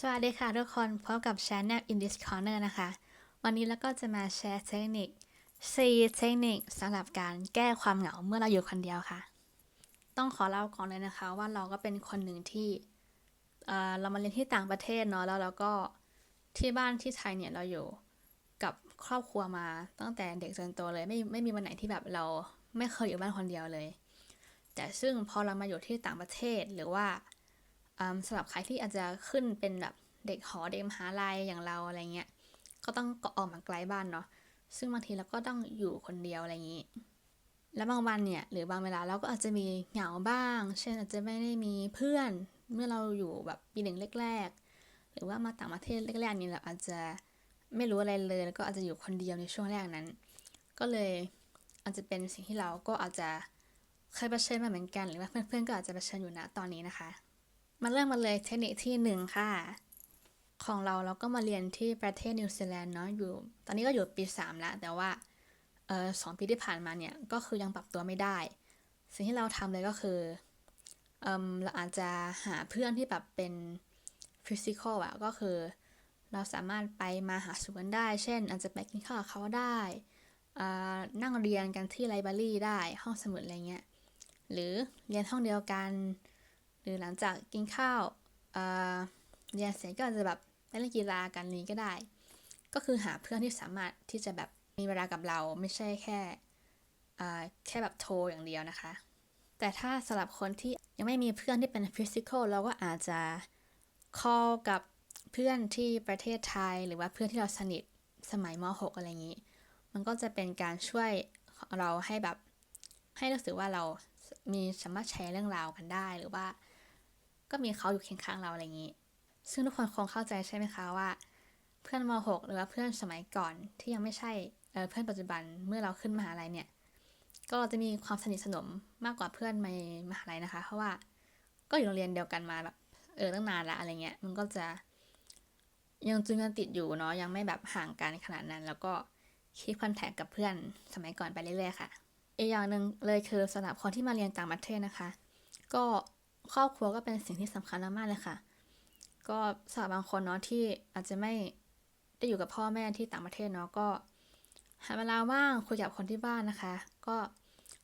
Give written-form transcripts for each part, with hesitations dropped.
สวัสดีค่ะทุกคนพบกับ Channel In This Corner นะคะ วันนี้เราก็จะมาแชร์เทคนิค4เทคนิคสำหรับการแก้ความเหงาเมื่อเราอยู่คนเดียวค่ะ ต้องขอเล่าก่อนเลยนะคะว่าเราก็เป็นคนหนึ่งที่เรามาเรียนที่ต่างประเทศเนาะแล้วเราก็ที่บ้านที่ไทยเนี่ยเราอยู่กับครอบครัวมาตั้งแต่เด็กจนโตเลยไม่มีวันไหนที่แบบเราไม่เคยอยู่บ้านคนเดียวเลยแต่ซึ่งพอเรามาอยู่ที่ต่างประเทศหรือว่าสำหรับใครที่อาจจะขึ้นเป็นแบบเด็กหอเด็กมหาลัยอย่างเราอะไรเงี้ยก็ต้องออกมาไกลบ้านเนาะซึ่งบางทีเราก็ต้องอยู่คนเดียวอะไรอย่างนี้แล้วบางวันเนี่ยหรือบางเวลาเราก็อาจจะมีเหงาบ้างเช่นอาจจะไม่ได้มีเพื่อนเมื่อเราอยู่แบบปีหนึ่งแรกๆหรือว่ามาต่างประเทศแรกๆนี่เราอาจจะไม่รู้อะไรเลยแล้วก็อาจจะอยู่คนเดียวในช่วงแรกนั้นก็เลยอาจจะเป็นสิ่งที่เราก็อาจจะเคยเผชิญมาเหมือนกันหรือว่าเพื่อนๆก็อาจจะเผชิญอยู่ณตอนนี้นะคะมาเริ่มมาเลยเทคนิคที่1ค่ะของเราก็มาเรียนที่ประเทศนิวซีแลนด์เนาะอยู่ตอนนี้ก็อยู่ปี3แล้วแต่ว่า2 ปีที่ผ่านมาเนี่ยก็คือยังปรับตัวไม่ได้สิ่งที่เราทำเลยก็คือเราอาจจะหาเพื่อนที่แบบเป็นฟิสิกอลอะก็คือเราสามารถไปมาหาสู่กันได้เช่นอาจจะไปกินข้าวกับเขาได้นั่งเรียนกันที่ไลบรารีได้ห้องสมุดอะไรเงี้ยหรือเรียนห้องเดียวกันหรือหลังจากกินข้าวเรียนเสร็จก็อาจจะแบบไปเล่นกีฬากันนี้ก็ได้ก็คือหาเพื่อนที่สามารถที่จะแบบมีเวลากับเราไม่ใช่แค่แบบโทรอย่างเดียวนะคะแต่ถ้าสำหรับคนที่ยังไม่มีเพื่อนที่เป็นฟิสิกอลเราก็อาจจะ call กับเพื่อนที่ประเทศไทยหรือว่าเพื่อนที่เราสนิทสมัยม .6 อะไรอย่างนี้มันก็จะเป็นการช่วยเราให้แบบให้รู้สึกว่าเรามีสามารถแชร์เรื่องราวกันได้หรือว่าก็มีเขาอยู่เคียงข้างเราอะไรอย่างนี้ซึ่งทุกคนคงเข้าใจใช่ไหมคะว่าเพื่อนม .6 หรือว่าเพื่อนสมัยก่อนที่ยังไม่ใช่เพื่อนปัจจุบันเมื่อเราขึ้นมหาลัยเนี่ยก็จะมีความสนิทสนมมากกว่าเพื่อนในมหาลัยนะคะเพราะว่าก็อยู่โรงเรียนเดียวกันมาแบบตั้งนานละอะไรเงี้ยมันก็จะยังจึงกันติดอยู่เนาะยังไม่แบบห่างกันขนาดนั้นแล้วก็คีปคอนแทคกับเพื่อนสมัยก่อนไปเรื่อยๆค่ะอีกอย่างหนึ่งเลยคือสำหรับคนที่มาเรียนต่างประเทศนะคะก็ครอบครัวก็เป็นสิ่งที่สำคัญมากๆเลยค่ะก็สำหรับบางคนเนาะที่อาจจะไม่ได้อยู่กับพ่อแม่ที่ต่างประเทศเนาะก็หาเวลาว่างคุยกับคนที่บ้านนะคะก็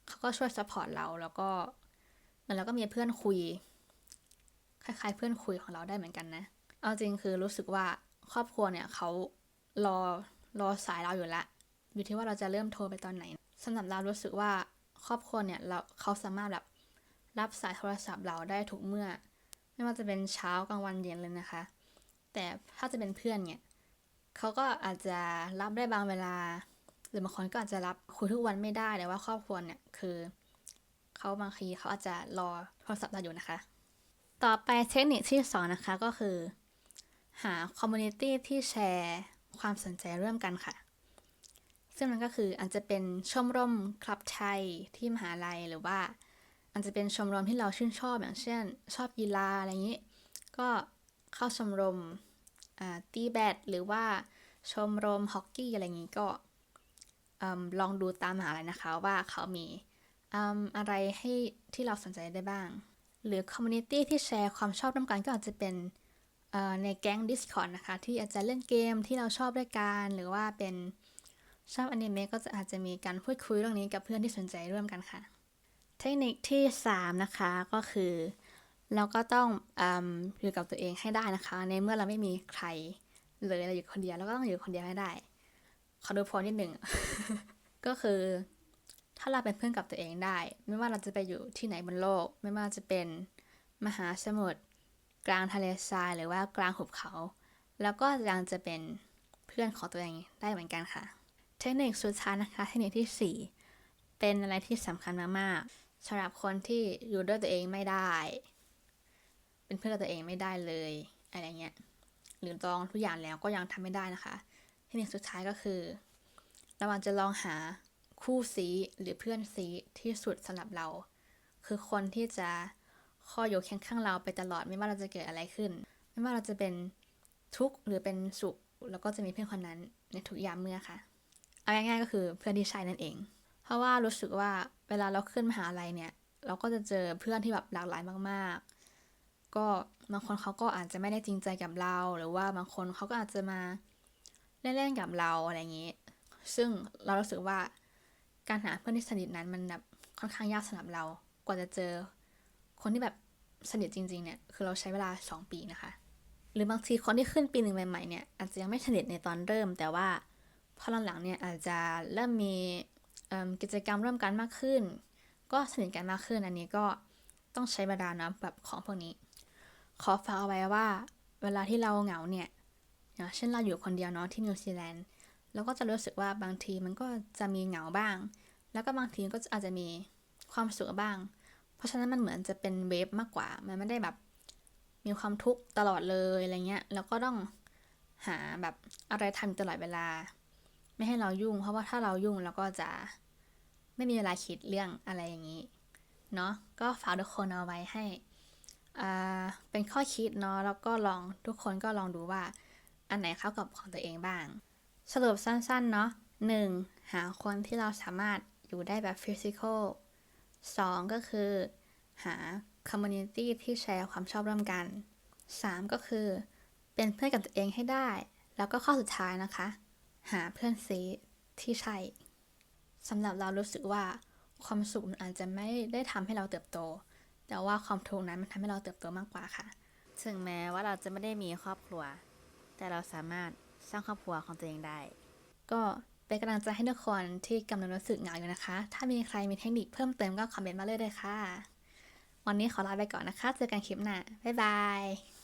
เขาก็ช่วยซัพพอร์ตเราแล้วก็เหมือนเราก็มีเพื่อนคุยคล้ายๆเพื่อนคุยของเราได้เหมือนกันนะ เอาจริงคือรู้สึกว่าครอบครัวเนี่ยเขารอรอสายเราอยู่แล้วอยู่ที่ว่าเราจะเริ่มโทรไปตอนไหนสำหรับเรารู้สึกว่าครอบครัวเนี่ยเขาสามารถแบบรับสายโทรศัพท์เราได้ทุกเมื่อไม่ว่าจะเป็นเช้ากลางวันเย็นเลยนะคะแต่ถ้าจะเป็นเพื่อนเนี่ยเขาก็อาจจะรับได้บางเวลาหรือบางคนก็อาจจะรับคุยทุกวันไม่ได้แต่ว่าครอบครัวเนี่ยคือเขาบางทีเขาอาจจะรอโทรศัพท์เราอยู่นะคะต่อไปเทคนิคที่2นะคะก็คือ หาคอมมูนิตี้ที่แชร์ความสนใจร่วมกันค่ะซึ่งมันก็คืออาจจะเป็นชมรมคลับไทยที่มหาลัยหรือว่าอาจจะเป็นชมรมที่เราชื่นชอบอย่างเช่นชอบกีฬาอะไรอย่างนี้ก็เข้าชมรมตีแบดหรือว่าชมรมฮอกกี้อะไรอย่างนี้ก็ลองดูตามมหาลัยนะคะว่าเขามีอะไรให้ที่เราสนใจได้บ้างหรือคอมมูนิตี้ที่แชร์ความชอบร่วมกันก็อาจจะเป็น ในแก๊ง Discord นะคะที่อาจจะเล่นเกมที่เราชอบด้วยกันหรือว่าเป็นชอบอนิเมะก็จะอาจจะมีการพูดคุยเรื่องนี้กับเพื่อนที่สนใจร่วมกันค่ะเทคนิคที่3นะคะก็คือเราก็ต้องอยู่กับตัวเองให้ได้นะคะในเมื่อเราไม่มีใครเลยเราอยู่คนเดียวเราก็ต้องอยู่คนเดียวให้ได้ขอดูโพสนิดหนึ่งก็คือถ้าเราเป็นเพื่อนกับตัวเองได้ไม่ว่าเราจะไปอยู่ที่ไหนบนโลกไม่ว่าจะเป็นมหาสมุทร กลางทะเลทรายหรือว่ากลางหุบเขาแล้วก็ยังจะเป็นเพื่อนของตัวเองได้เหมือนกันค่ะเทคนิคสุดท้ายนะคะเทคนิคที่เป็นอะไรที่สำคัญมากๆสำหรับคนที่อยู่ด้วยตัวเองไม่ได้เป็นเพื่อนกับตัวเองไม่ได้เลยอะไรเงี้ยหรือลองทุกอย่างแล้วก็ยังทำไม่ได้นะคะเทคนิคสุดท้ายก็คือเราอาจจะลองหาคู่ซีหรือเพื่อนซีที่สุดสำหรับเราคือคนที่จะคอยอยู่เคียงข้างเราไปตลอดไม่ว่าเราจะเกิดอะไรขึ้นไม่ว่าเราจะเป็นทุกข์หรือเป็นสุขแล้วก็จะมีเพื่อนคนนั้นในทุกยามเมื่อค่ะเอาง่ายๆก็คือเพื่อนที่ใช่นั่นเองเพราะว่ารู้สึกว่าเวลาเราขึ้นมหาลัยเนี่ยเราก็จะเจอเพื่อนที่แบบหลากหลายมากๆก็ บางคนเขาก็อาจจะไม่ได้จริงใจกับเรา หรือว่าบางคนเขาก็อาจจะมาเล่นๆกับเราอะไรอย่างนี้ ซึ่งเรารู้สึกว่าการหาเพื่อนที่สนิทนั้นมันแบบค่อนข้างยากสำหรับเรา กว่าจะเจอคนที่แบบสนิทจริงๆเนี่ยคือเราใช้เวลา2 ปีนะคะ หรือบางทีคนที่ขึ้นปี 1ใหม่ๆเนี่ยอาจจะยังไม่สนิทในตอนเริ่ม แต่ว่าพอหลังๆเนี่ยอาจจะเริ่มมีกิจกรรมร่วมกันมากขึ้น ก็สนิทกันมากขึ้นอันนี้ก็ต้องใช้เวลานะแบบของพวกนี้ ขอฝากเอาไว้ว่าเวลาที่เราเหงาเนี่ยเช่นเราอยู่คนเดียวเนาะที่นิวซีแลนด์เราก็จะรู้สึกว่าบางทีมันก็จะมีเหงาบ้าง แล้วก็บางทีก็อาจจะมีความสุขบ้าง เพราะฉะนั้นมันเหมือนจะเป็นเวฟมากกว่า มันไม่ได้แบบมีความทุกข์ตลอดเลยอะไรเงี้ยแล้วก็ต้องหาแบบอะไรทำตลอดเวลา ไม่ให้เรายุ่ง เพราะว่าถ้าเรายุ่งเราก็จะไม่มีเวลาคิดเรื่องอะไรอย่างนี้เนาะก็ฝากทุกคนเอาไว้ให้เป็นข้อคิดเนาะแล้วก็ลองทุกคนก็ลองดูว่าอันไหนเข้ากับของตัวเองบ้างสรุปสั้นๆเนาะ1หาคนที่เราสามารถอยู่ได้แบบฟิสิกอล2ก็คือหาคอมมูนิตี้ที่แชร์ความชอบร่วมกัน3ก็คือเป็นเพื่อนกับตัวเองให้ได้แล้วก็ข้อสุดท้ายนะคะหาเพื่อนซีที่ใช่สำหรับเรารู้สึกว่าความสุขมันอาจจะไม่ได้ทำให้เราเติบโตแต่ว่าความทุกข์นั้นมันทำให้เราเติบโตมากกว่าค่ะถึงแม้ว่าเราจะไม่ได้มีครอบครัวแต่เราสามารถสร้างครอบครัวของตัวเองได้ก็เป็นกำลังใจให้ทุกคนที่กำลังรู้สึกเหงาอยู่นะคะถ้ามีใครมีเทคนิคเพิ่มเติมก็คอมเมนต์มาเลยค่ะวันนี้ขอลาไปก่อนนะคะเจอกันคลิปหน้าบ๊ายบาย